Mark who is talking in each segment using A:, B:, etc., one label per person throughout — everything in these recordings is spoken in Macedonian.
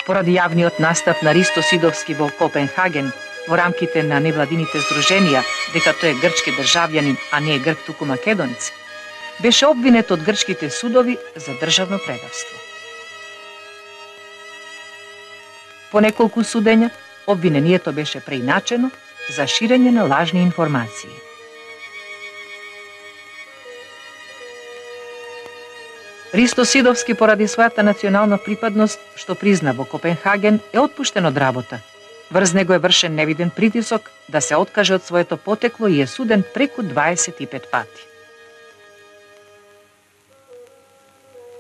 A: Поради јавниот настап на Ристо Сидовски во Копенхаген во рамките на невладините здруженија дека тој е грчки државјанин, а не е грк туку македонец, беше обвинет од грчките судови за државно предавство. По неколку судења, обвинението беше преиначено за ширење на лажни информации. Ристо Сидовски поради својата национална припадност, што призна во Копенхаген, е отпуштен од работа. Врз него е вршен невиден притисок да се откаже од своето потекло и е суден преку 25 пати.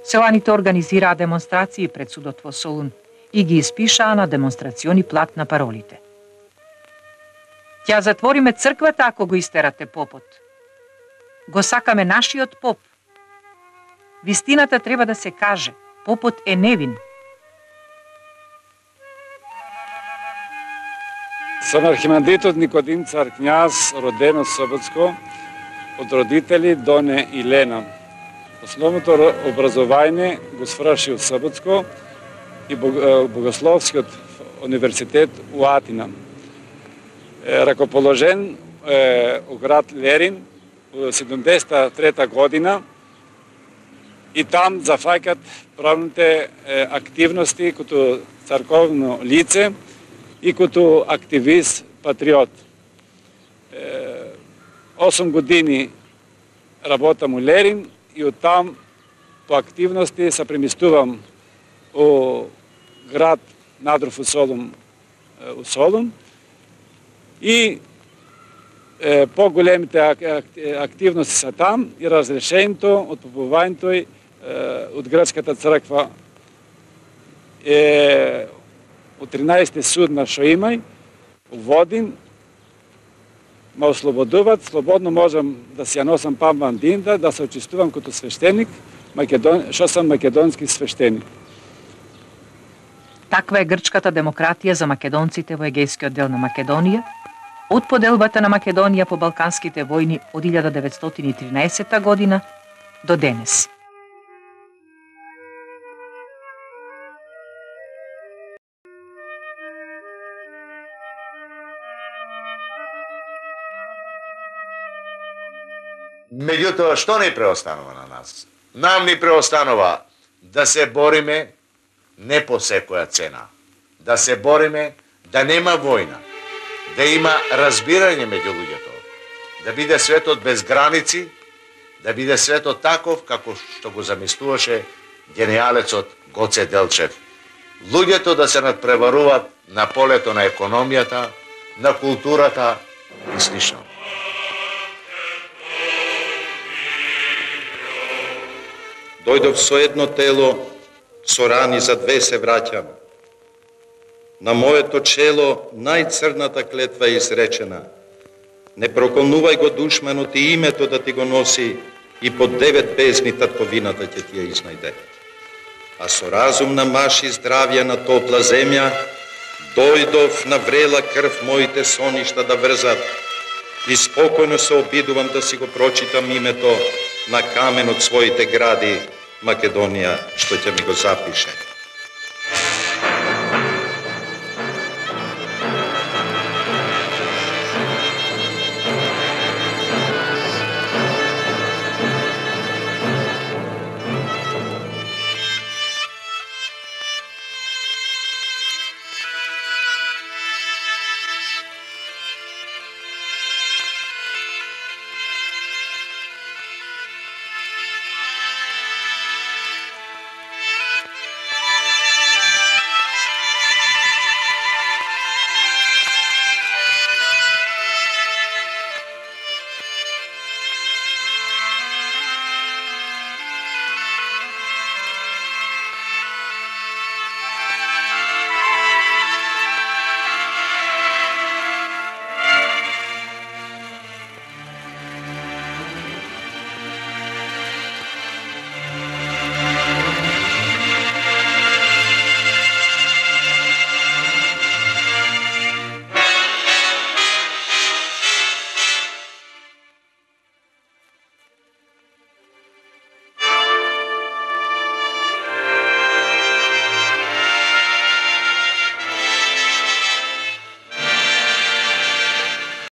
A: Селаните организираа демонстрации пред судот во Солун и ги испишаа на демонстрациони плат на паролите. Ќе затвориме црквата ако го истерате попот. Го сакаме нашиот поп. Вистината треба да се каже. Попот е невин.
B: Сум архимандритот Никодим Цар Књаз, роден од Соботско, од родители Доне и Лена. Основното образование го сврши од Соботско и Богословскиот универзитет у Атина. Ракоположен у град Лерин во 73 година и там зафаќат правните активности като црковно лице и като активист, патриот. 8 години работам у Лерин и оттам по активности се преместувам у град Надров у Солун и по-големите активности са там и разрешението од попувањето од грчката црква е од 13 судна што имај, водим, ме ослободуват, слободно можам да си ја носам памбандинда, да се очистувам като свештеник, што сам македонски свештеник.
A: Таква е грчката демократија за македонците во егејскиот дел на Македонија, од поделбата на Македонија по Балканските војни од 1913 година до денес.
C: Меѓутоа, што ни преостанува на нас? Нам ни преостанува да се бориме не по секоја цена. Да се бориме да нема војна, да има разбирање меѓу луѓето, да биде светот без граници, да биде светот таков како што го замислуваше гениалецот Гоце Делчев. Луѓето да се надпреваруваат на полето на економијата, на културата и слично.
D: Дојдов со едно тело, со рани за две се враќам. На моето чело најцрната клетва е изречена. Не проколнувај го душманот и името да ти го носи и под 9 бездни татковината ќе ти ја изнајде. А со разумна маш и здравје на топла земја, дојдов на врела крв моите соништа да врзат и спокојно се обидувам да си го прочитам името на камен од своите гради Македонија, што ќе ми го запише.